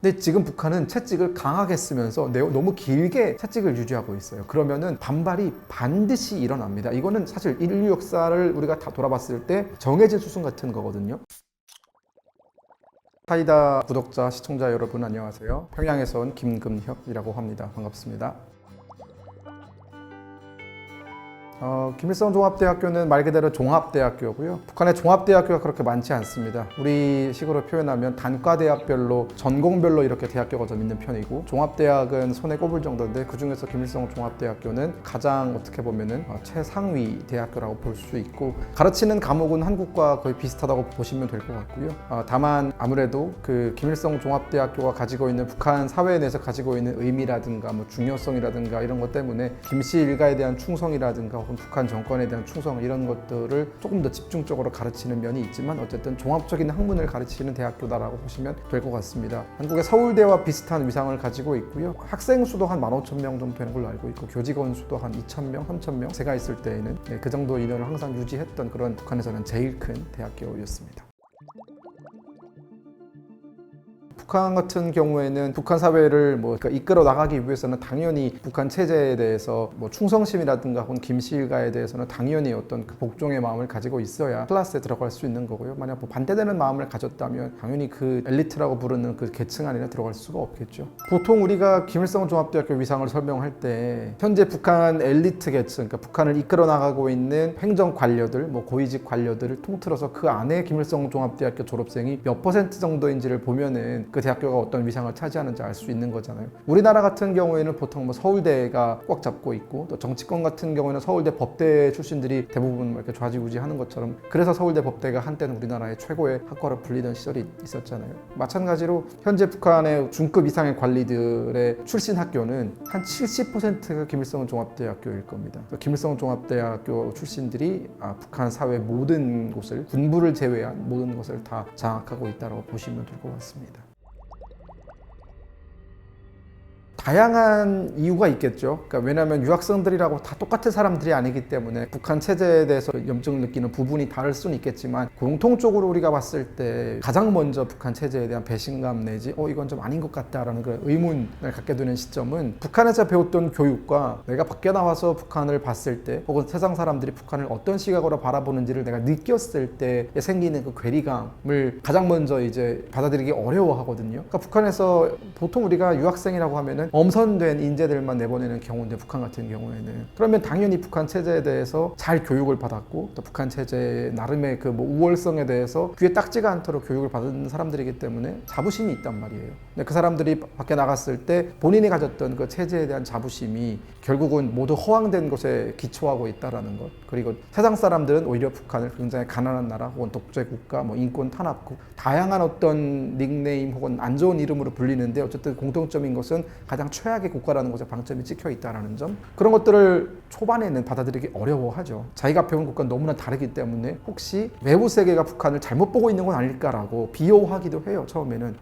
근데 지금 북한은 채찍을 강하게 쓰면서 너무 길게 채찍을 유지하고 있어요. 그러면은 반발이 반드시 일어납니다. 이거는 사실 인류 역사를 우리가 다 돌아봤을 때 정해진 수순 같은 거거든요. 사이다 구독자, 시청자 여러분 안녕하세요. 평양에서 온 김금혁이라고 합니다. 반갑습니다. 김일성 종합대학교는 말 그대로 종합대학교고요. 북한의 종합대학교가 그렇게 많지 않습니다. 우리 식으로 표현하면 단과대학별로 전공별로 이렇게 대학교가 좀 있는 편이고, 종합대학은 손에 꼽을 정도인데 그 중에서 김일성 종합대학교는 가장 어떻게 보면은 최상위 대학교라고 볼 수 있고, 가르치는 과목은 한국과 거의 비슷하다고 보시면 될 것 같고요. 다만 아무래도 그 김일성 종합대학교가 가지고 있는 북한 사회에 대해서 가지고 있는 의미라든가 뭐 중요성이라든가 이런 것 때문에 김씨 일가에 대한 충성이라든가 북한 정권에 대한 충성 이런 것들을 조금 더 집중적으로 가르치는 면이 있지만, 어쨌든 종합적인 학문을 가르치는 대학교다라고 보시면 될 것 같습니다. 한국의 서울대와 비슷한 위상을 가지고 있고요. 학생 수도 한 15,000명 정도 되는 걸로 알고 있고, 교직원 수도 한 2,000명, 3,000명 제가 있을 때에는 그 정도 인원을 항상 유지했던 그런 북한에서는 제일 큰 대학교였습니다. 북한 같은 경우에는 북한 사회를 이끌어 나가기 위해서는 당연히 북한 체제에 대해서 충성심이라든가 혹은 김씨일가에 대해서는 당연히 어떤 그 복종의 마음을 가지고 있어야 클래스에 들어갈 수 있는 거고요. 만약 반대되는 마음을 가졌다면 당연히 그 엘리트라고 부르는 그 계층 안에 들어갈 수가 없겠죠. 보통 우리가 김일성 종합대학교 위상을 설명할 때 현재 북한 엘리트 계층, 그러니까 북한을 이끌어 나가고 있는 행정 관료들, 고위직 관료들을 통틀어서 그 안에 김일성 종합대학교 졸업생이 몇 퍼센트 정도인지를 보면은 그 대학교가 어떤 위상을 차지하는지 알 수 있는 거잖아요. 우리나라 같은 경우에는 보통 서울대가 꽉 잡고 있고, 또 정치권 같은 경우에는 서울대 법대 출신들이 대부분 이렇게 좌지우지하는 것처럼, 그래서 서울대 법대가 한때는 우리나라의 최고의 학과로 불리던 시절이 있었잖아요. 마찬가지로 현재 북한의 중급 이상의 관리들의 출신 학교는 한 70%가 김일성 종합대학교일 겁니다. 김일성 종합대학교 출신들이 북한 사회 모든 곳을, 군부를 제외한 모든 것을 다 장악하고 있다고 보시면 될 것 같습니다. 다양한 이유가 있겠죠. 그러니까 왜냐하면 유학생들이라고 다 똑같은 사람들이 아니기 때문에 북한 체제에 대해서 염증을 느끼는 부분이 다를 수는 있겠지만, 공통적으로 우리가 봤을 때 가장 먼저 북한 체제에 대한 배신감 내지 이건 좀 아닌 것 같다라는 그런 의문을 갖게 되는 시점은, 북한에서 배웠던 교육과 내가 밖에 나와서 북한을 봤을 때, 혹은 세상 사람들이 북한을 어떤 시각으로 바라보는지를 내가 느꼈을 때 생기는 그 괴리감을 가장 먼저 이제 받아들이기 어려워하거든요. 그러니까 북한에서 보통 우리가 유학생이라고 하면은 엄선된 인재들만 내보내는 경우인데, 북한 같은 경우에는 그러면 당연히 북한 체제에 대해서 잘 교육을 받았고, 또 북한 체제의 나름의 그 우월성에 대해서 귀에 딱지가 않도록 교육을 받은 사람들이기 때문에 자부심이 있단 말이에요. 근데 그 사람들이 밖에 나갔을 때 본인이 가졌던 그 체제에 대한 자부심이 결국은 모두 허황된 것에 기초하고 있다라는 것. 그리고 세상 사람들은 오히려 북한을 굉장히 가난한 나라, 혹은 독재 국가, 인권 탄압국, 다양한 어떤 닉네임 혹은 안 좋은 이름으로 불리는데, 어쨌든 공통점인 것은 가장 최악의 국가라는 것에 방점이 찍혀 있다는 점, 그런 것들을 초반에는 받아들이기 어려워하죠. 자기가 배운 국가는 너무나 다르기 때문에 혹시 외부 세계가 북한을 잘못 보고 있는 건 아닐까라고 비호하기도 해요. 처음에는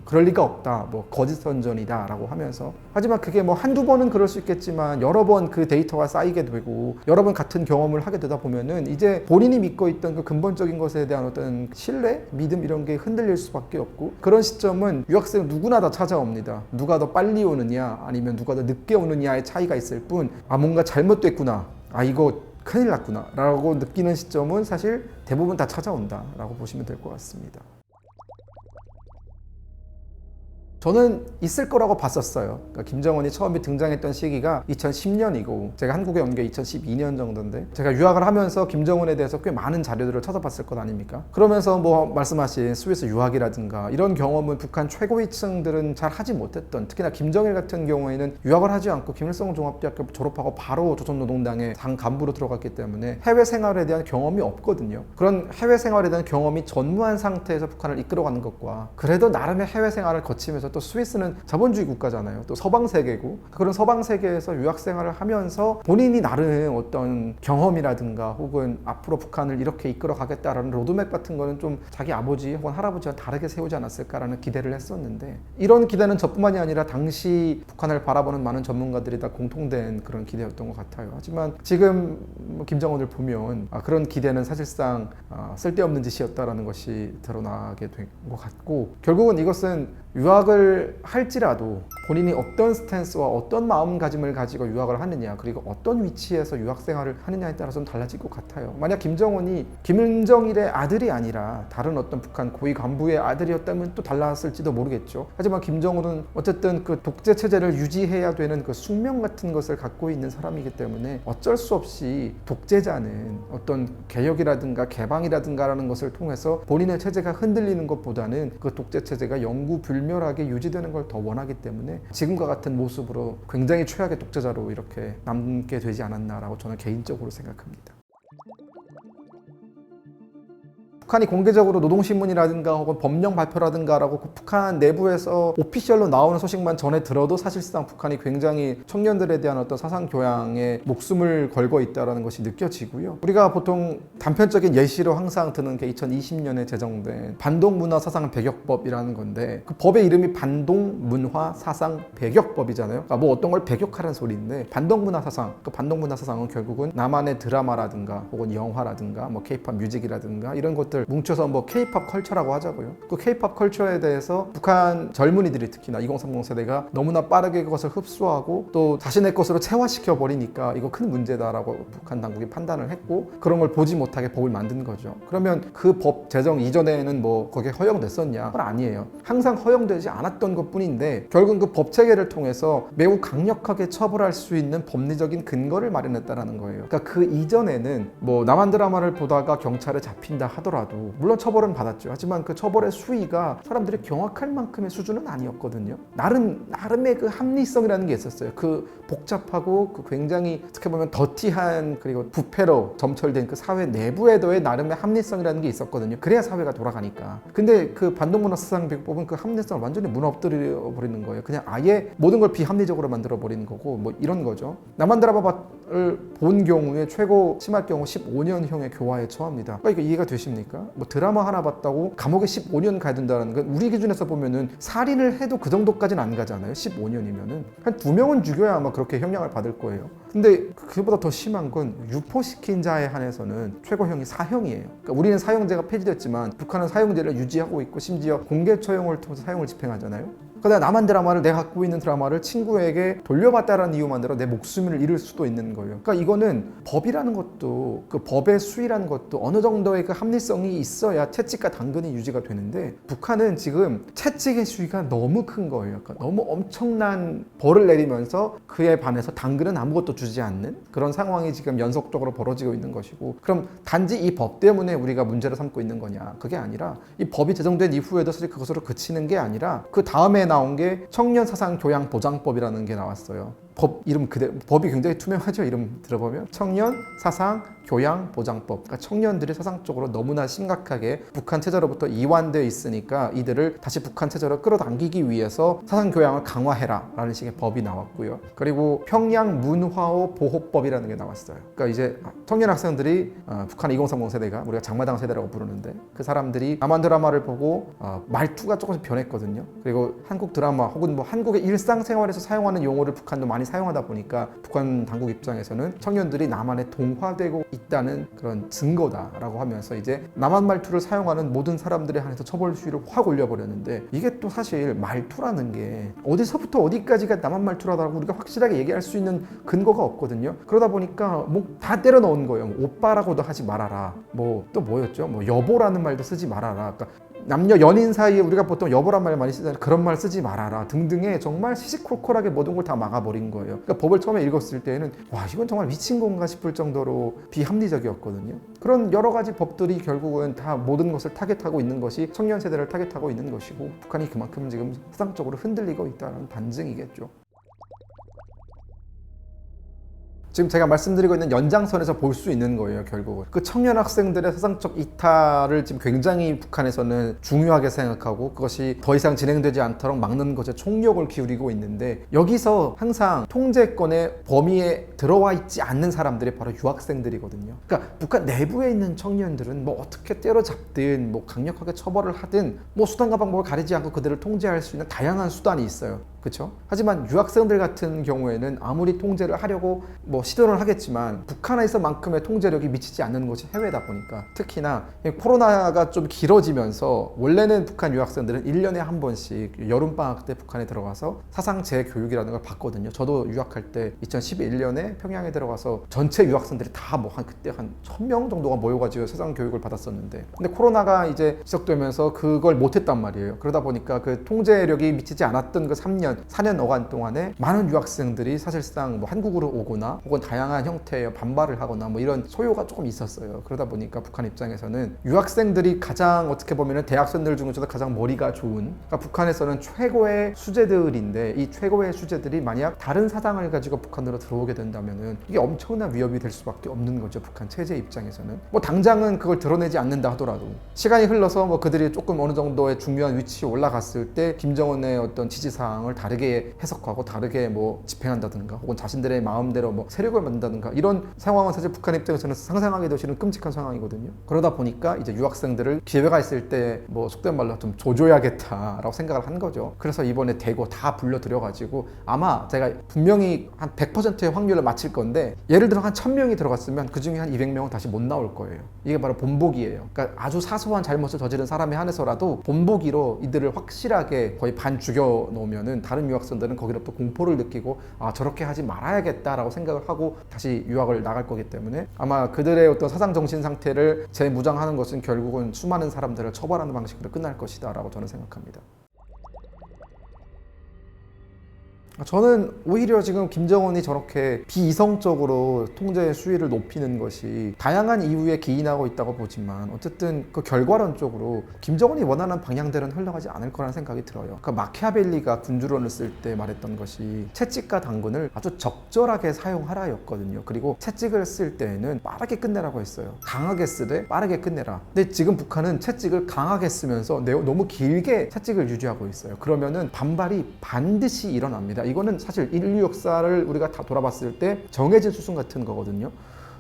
그럴 리가 없다, 거짓 선전이다 라고 하면서. 하지만 그게 한두 번은 그럴 수 있겠지만 여러 번 그 데이터가 쌓이게 되고 여러 번 같은 경험을 하게 되다 보면은 이제 본인이 믿고 있던 그 근본적인 것에 대한 어떤 신뢰, 믿음 이런 게 흔들릴 수밖에 없고, 그런 시점은 유학생 누구나 다 찾아옵니다. 누가 더 빨리 오느냐 아니면 누가 더 늦게 오느냐의 차이가 있을 뿐, 뭔가 잘못됐구나, 이거 큰일 났구나 라고 느끼는 시점은 사실 대부분 다 찾아온다 라고 보시면 될 것 같습니다. 저는 있을 거라고 봤었어요. 그러니까 김정은이 처음에 등장했던 시기가 2010년이고 제가 한국에 온 게 2012년 정도인데, 제가 유학을 하면서 김정은에 대해서 꽤 많은 자료들을 찾아봤을 것 아닙니까? 그러면서 말씀하신 스위스 유학이라든가 이런 경험은 북한 최고위층들은 잘 하지 못했던, 특히나 김정일 같은 경우에는 유학을 하지 않고 김일성 종합대학교 졸업하고 바로 조선노동당의 당 간부로 들어갔기 때문에 해외 생활에 대한 경험이 없거든요. 그런 해외 생활에 대한 경험이 전무한 상태에서 북한을 이끌어가는 것과, 그래도 나름의 해외 생활을 거치면서, 또 스위스는 자본주의 국가잖아요. 또 서방 세계고, 그런 서방 세계에서 유학 생활을 하면서 본인이 나름 어떤 경험이라든가 혹은 앞으로 북한을 이렇게 이끌어 가겠다라는 로드맵 같은 거는 좀 자기 아버지 혹은 할아버지와 다르게 세우지 않았을까라는 기대를 했었는데, 이런 기대는 저뿐만이 아니라 당시 북한을 바라보는 많은 전문가들이 다 공통된 그런 기대였던 것 같아요. 하지만 지금 김정은을 보면 그런 기대는 사실상 쓸데없는 짓이었다라는 것이 드러나게 된 것 같고, 결국은 이것은 유학을 할지라도 본인이 어떤 스탠스와 어떤 마음가짐을 가지고 유학을 하느냐, 그리고 어떤 위치에서 유학 생활을 하느냐에 따라서 좀 달라질 것 같아요. 만약 김정은이 김정일의 아들이 아니라 다른 어떤 북한 고위 간부의 아들이었다면 또 달랐을지도 모르겠죠. 하지만 김정은은 어쨌든 그 독재 체제를 유지해야 되는 그 숙명 같은 것을 갖고 있는 사람이기 때문에 어쩔 수 없이 독재자는 어떤 개혁이라든가 개방이라든가라는 것을 통해서 본인의 체제가 흔들리는 것보다는 그 독재 체제가 영구 불멸하게 유지되는 걸 더 원하기 때문에 지금과 같은 모습으로 굉장히 최악의 독재자로 이렇게 남게 되지 않았나라고 저는 개인적으로 생각합니다. 북한이 공개적으로 노동신문이라든가 혹은 법령 발표라든가라고 북한 내부에서 오피셜로 나오는 소식만 전해 들어도 사실상 북한이 굉장히 청년들에 대한 어떤 사상 교양에 목숨을 걸고 있다는 것이 느껴지고요. 우리가 보통 단편적인 예시로 항상 드는 게 2020년에 제정된 반동문화사상배격법이라는 건데 그 법의 이름이 반동문화사상배격법이잖아요. 그러니까 뭐 어떤 걸 배격하라는 소리인데 반동문화사상, 그 반동문화사상은 결국은 남한의 드라마라든가 혹은 영화라든가 뭐 케이팝 뮤직이라든가 이런 것들 뭉쳐서 뭐 K-팝 컬처라고 하자고요. 그 K-팝 컬처에 대해서 북한 젊은이들이 특히나 2030 세대가 너무나 빠르게 그것을 흡수하고 또 자신의 것으로 체화시켜 버리니까 이거 큰 문제다라고 북한 당국이 판단을 했고 그런 걸 보지 못하게 법을 만든 거죠. 그러면 그 법 제정 이전에는 뭐 거기에 허용됐었냐? 그건 아니에요. 항상 허용되지 않았던 것뿐인데 결국은 그 법 체계를 통해서 매우 강력하게 처벌할 수 있는 법리적인 근거를 마련했다라는 거예요. 그러니까 그 이전에는 뭐 남한 드라마를 보다가 경찰에 잡힌다 하더라도 물론 처벌은 받았죠. 하지만 그 처벌의 수위가 사람들이 경악할 만큼의 수준은 아니었거든요. 나름의 그 합리성이라는 게 있었어요. 그 복잡하고 그 굉장히 어떻게 보면 더티한 그리고 부패로 점철된 그 사회 내부에도의 나름의 합리성이라는 게 있었거든요. 그래야 사회가 돌아가니까. 근데 그 반동문화사상배격법은 그 합리성을 완전히 무너뜨려 버리는 거예요. 그냥 아예 모든 걸 비합리적으로 만들어 버리는 거고 뭐 이런 거죠. 남한 드라마를 본 경우에 최고 심할 경우 15년형의 교화에 처합니다. 그러니까 이거 이해가 되십니까? 뭐 드라마 하나 봤다고 감옥에 15년 가야 된다는 건 우리 기준에서 보면은 살인을 해도 그 정도까지는 안 가잖아요. 15년이면은 한 2명은 죽여야 아마 그렇게 형량을 받을 거예요. 근데 그보다 더 심한 건 유포시킨 자에 한해서는 최고형이 사형이에요. 그러니까 우리는 사형제가 폐지됐지만 북한은 사형제를 유지하고 있고 심지어 공개 처형을 통해서 사형을 집행하잖아요. 그러다 남한 드라마를 내가 갖고 있는 드라마를 친구에게 돌려받다라는 이유만으로 내 목숨을 잃을 수도 있는 거예요. 그러니까 이거는 법이라는 것도 그 법의 수위라는 것도 어느 정도의 그 합리성이 있어야 채찍과 당근이 유지가 되는데 북한은 지금 채찍의 수위가 너무 큰 거예요. 그러니까 너무 엄청난 벌을 내리면서 그에 반해서 당근은 아무것도 주지 않는 그런 상황이 지금 연속적으로 벌어지고 있는 것이고 그럼 단지 이 법 때문에 우리가 문제를 삼고 있는 거냐? 그게 아니라 이 법이 제정된 이후에도 사실 그것으로 그치는 게 아니라 그 다음에 나온 게 청년사상교양보장법이라는 게 나왔어요. 법 이름 그대로 법이 굉장히 투명하죠. 이름 들어보면 청년사상교양보장법. 그러니까 청년들이 사상적으로 너무나 심각하게 북한 체제로부터 이완되어 있으니까 이들을 다시 북한 체제로 끌어당기기 위해서 사상교양을 강화해라라는 식의 법이 나왔고요. 그리고 평양문화호 보호법이라는 게 나왔어요. 그러니까 이제 청년 학생들이 북한 2030 세대가 우리가 장마당 세대라고 부르는데 그 사람들이 남한 드라마를 보고 말투가 조금씩 변했거든요. 그리고 한국 드라마 혹은 뭐 한국의 일상생활에서 사용하는 용어를 북한도 많이 사용하다 보니까 북한 당국 입장에서는 청년들이 남한에 동화되고 있다는 그런 증거다라고 하면서 이제 남한 말투를 사용하는 모든 사람들에 한해서 처벌 수위를 확 올려버렸는데 이게 또 사실 말투라는 게 어디서부터 어디까지가 남한 말투라고 우리가 확실하게 얘기할 수 있는 근거가 없거든요. 그러다 보니까 뭐 다 때려 넣은 거예요. 뭐 오빠라고도 하지 말아라. 뭐 또 뭐였죠? 뭐 여보라는 말도 쓰지 말아라. 그러니까 남녀 연인 사이에 우리가 보통 여보란 말 많이 쓰잖아요. 그런 말 쓰지 말아라 등등의 정말 시시콜콜하게 모든 걸 다 막아버린 거예요. 그러니까 법을 처음에 읽었을 때에는 와 이건 정말 미친 건가 싶을 정도로 비합리적이었거든요. 그런 여러 가지 법들이 결국은 다 모든 것을 타겟하고 있는 것이 청년 세대를 타겟하고 있는 것이고 북한이 그만큼 지금 사상적으로 흔들리고 있다는 반증이겠죠. 지금 제가 말씀드리고 있는 연장선에서 볼 수 있는 거예요. 결국은 그 청년 학생들의 사상적 이탈을 지금 굉장히 북한에서는 중요하게 생각하고 그것이 더 이상 진행되지 않도록 막는 것에 총력을 기울이고 있는데 여기서 항상 통제권의 범위에 들어와 있지 않는 사람들이 바로 유학생들이거든요. 그러니까 북한 내부에 있는 청년들은 뭐 어떻게 때려잡든 뭐 강력하게 처벌을 하든 뭐 수단과 방법을 가리지 않고 그들을 통제할 수 있는 다양한 수단이 있어요. 그렇죠? 하지만 유학생들 같은 경우에는 아무리 통제를 하려고 뭐 시도를 하겠지만 북한에서만큼의 통제력이 미치지 않는 곳이 해외다 보니까, 특히나 코로나가 좀 길어지면서 원래는 북한 유학생들은 1년에 한 번씩 여름방학 때 북한에 들어가서 사상 재교육이라는 걸 받거든요. 저도 유학할 때 2011년에 평양에 들어가서 전체 유학생들이 다 뭐 한 그때 한 1000명 정도가 모여가지고 사상 교육을 받았었는데, 근데 코로나가 이제 시작되면서 그걸 못했단 말이에요. 그러다 보니까 그 통제력이 미치지 않았던 그 3년, 4년 어간 동안에 많은 유학생들이 사실상 뭐 한국으로 오거나 혹은 다양한 형태의 반발을 하거나 뭐 이런 소요가 조금 있었어요. 그러다 보니까 북한 입장에서는 유학생들이 가장 어떻게 보면은 대학생들 중에서도 가장 머리가 좋은, 그러니까 북한에서는 최고의 수재들인데, 이 최고의 수재들이 만약 다른 사상을 가지고 북한으로 들어오게 된다면은 이게 엄청난 위협이 될 수밖에 없는 거죠. 북한 체제 입장에서는 뭐 당장은 그걸 드러내지 않는다 하더라도 시간이 흘러서 뭐 그들이 조금 어느 정도의 중요한 위치에 올라갔을 때 김정은의 어떤 지지사항을 다르게 해석하고 다르게 뭐 집행한다든가 혹은 자신들의 마음대로 뭐 세력을 만든다든가 이런 상황은 사실 북한 입장에서는 상상하기도 싫은 끔찍한 상황이거든요. 그러다 보니까 이제 유학생들을 기회가 있을 때 뭐 속된 말로 좀 조져야겠다라고 생각을 한 거죠. 그래서 이번에 대거 다 불러들여가지고 아마 제가 분명히 한 100%의 확률을 맞힐 건데, 예를 들어 한 1000명이 들어갔으면 그 중에 한 200명은 다시 못 나올 거예요. 이게 바로 본보기예요. 그러니까 아주 사소한 잘못을 저지른 사람에 한해서라도 본보기로 이들을 확실하게 거의 반 죽여 놓으면은 다른 유학생들은 거기로부터 공포를 느끼고 아 저렇게 하지 말아야겠다라고 생각을 하고 다시 유학을 나갈 거기 때문에, 아마 그들의 어떤 사상 정신 상태를 재무장하는 것은 결국은 수많은 사람들을 처벌하는 방식으로 끝날 것이다 라고 저는 생각합니다. 저는 오히려 지금 김정은이 저렇게 비이성적으로 통제의 수위를 높이는 것이 다양한 이유에 기인하고 있다고 보지만, 어쨌든 그 결과론적으로 김정은이 원하는 방향대로는 흘러가지 않을 거라는 생각이 들어요. 그러니까 마키아벨리가 군주론을 쓸 때 말했던 것이 채찍과 당근을 아주 적절하게 사용하라였거든요. 그리고 채찍을 쓸 때에는 빠르게 끝내라고 했어요. 강하게 쓰되 빠르게 끝내라. 근데 지금 북한은 채찍을 강하게 쓰면서 너무 길게 채찍을 유지하고 있어요. 그러면은 반발이 반드시 일어납니다. 이거는 사실 인류 역사를 우리가 다 돌아봤을 때 정해진 수순 같은 거거든요.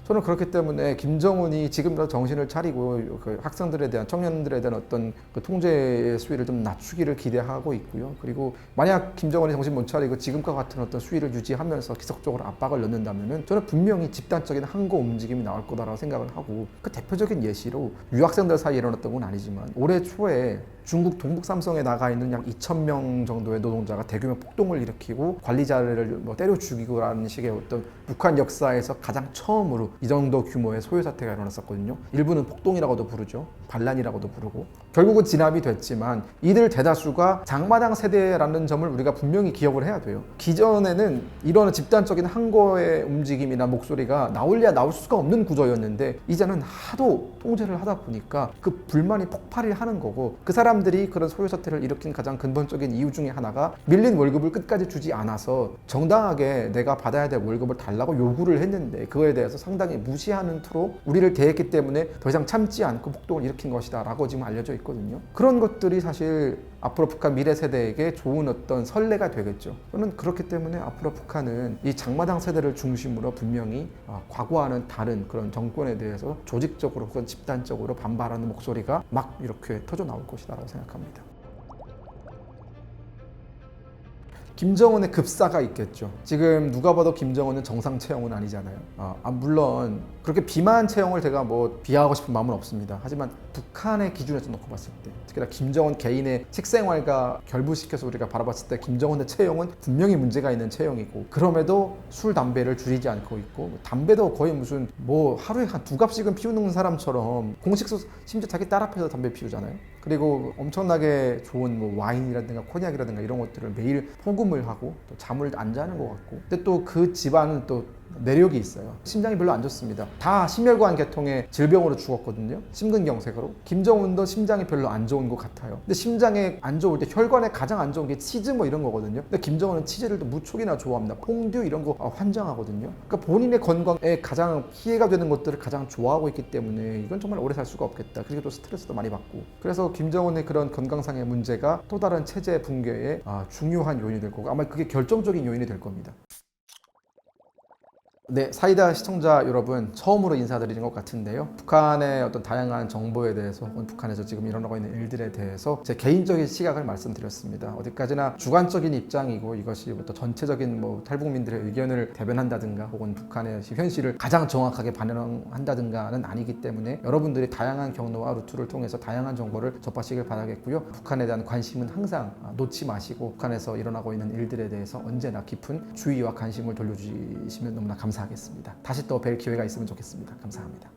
저는 그렇기 때문에 김정은이 지금부터 정신을 차리고 그 학생들에 대한, 청년들에 대한 어떤 그 통제의 수위를 좀 낮추기를 기대하고 있고요. 그리고 만약 김정은이 정신 못 차리고 지금과 같은 어떤 수위를 유지하면서 기속적으로 압박을 넣는다면은 저는 분명히 집단적인 항거 움직임이 나올 거다라고 생각을 하고, 그 대표적인 예시로 유학생들 사이에 일어났던 건 아니지만 올해 초에 중국 동북 삼성에 나가 있는 약 2000명 정도의 노동자가 대규모 폭동을 일으키고 관리자를 뭐 때려 죽이고라는 식의 어떤 북한 역사에서 가장 처음으로 이 정도 규모의 소요 사태가 일어났었거든요. 일부는 폭동이라고도 부르죠. 반란이라고도 부르고. 결국은 진압이 됐지만 이들 대다수가 장마당 세대라는 점을 우리가 분명히 기억을 해야 돼요. 기존에는 이런 집단적인 항거의 움직임이나 목소리가 나올래야 나올 수가 없는 구조였는데, 이제는 하도 통제를 하다 보니까 그 불만이 폭발을 하는 거고, 그 사람들이 그런 소요 사태를 일으킨 가장 근본적인 이유 중에 하나가 밀린 월급을 끝까지 주지 않아서 정당하게 내가 받아야 될 월급을 달라고 요구를 했는데 그거에 대해서 상당히 무시하는 투로 우리를 대했기 때문에 더 이상 참지 않고 폭동을 일으킨 것이다 라고 지금 알려져 있거든요. 그런 것들이 사실 앞으로 북한 미래 세대에게 좋은 어떤 선례가 되겠죠. 저는 그렇기 때문에 앞으로 북한은 이 장마당 세대를 중심으로 분명히 과거와는 다른 그런 정권에 대해서 조직적으로 혹은 집단적으로 반발하는 목소리가 막 이렇게 터져 나올 것이라고 생각합니다. 김정은의 급사가 있겠죠. 지금 누가 봐도 김정은은 정상 체형은 아니잖아요. 물론 그렇게 비만 체형을 제가 뭐 비하하고 싶은 마음은 없습니다. 하지만 북한의 기준에서 놓고 봤을 때, 특히나 김정은 개인의 식생활과 결부시켜서 우리가 바라봤을 때 김정은의 체형은 분명히 문제가 있는 체형이고, 그럼에도 술, 담배를 줄이지 않고 있고, 담배도 거의 무슨 뭐 하루에 한 2갑씩은 피우는 사람처럼 공식소 심지어 자기 딸 앞에서 담배 피우잖아요. 그리고 엄청나게 좋은 뭐 와인이라든가 코냑이라든가 이런 것들을 매일 포금을 하고 또 잠을 안 자는 것 같고, 근데 또 그 집안은 또 내력이 있어요. 심장이 별로 안 좋습니다. 다 심혈관 계통의 질병으로 죽었거든요. 심근경색으로. 김정은도 심장이 별로 안 좋은 것 같아요. 근데 심장에 안 좋을 때 혈관에 가장 안 좋은 게 치즈 뭐 이런 거거든요. 근데 김정은은 치즈를 또 무척이나 좋아합니다. 퐁듀 이런 거 환장하거든요. 그러니까 본인의 건강에 가장 피해가 되는 것들을 가장 좋아하고 있기 때문에 이건 정말 오래 살 수가 없겠다. 그리고 또 스트레스도 많이 받고. 그래서 김정은의 그런 건강상의 문제가 또 다른 체제 붕괴의 중요한 요인이 될 거고, 아마 그게 결정적인 요인이 될 겁니다. 네, 사이다 시청자 여러분, 처음으로 인사드리는 것 같은데요. 북한의 어떤 다양한 정보에 대해서 혹은 북한에서 지금 일어나고 있는 일들에 대해서 제 개인적인 시각을 말씀드렸습니다. 어디까지나 주관적인 입장이고 이것이 또 전체적인 탈북민들의 의견을 대변한다든가 혹은 북한의 현실을 가장 정확하게 반영한다든가는 아니기 때문에 여러분들이 다양한 경로와 루트를 통해서 다양한 정보를 접하시길 바라겠고요. 북한에 대한 관심은 항상 놓지 마시고 북한에서 일어나고 있는 일들에 대해서 언제나 깊은 주의와 관심을 돌려주시면 너무나 감사하겠습니다. 다시 또 뵐 기회가 있으면 좋겠습니다. 감사합니다.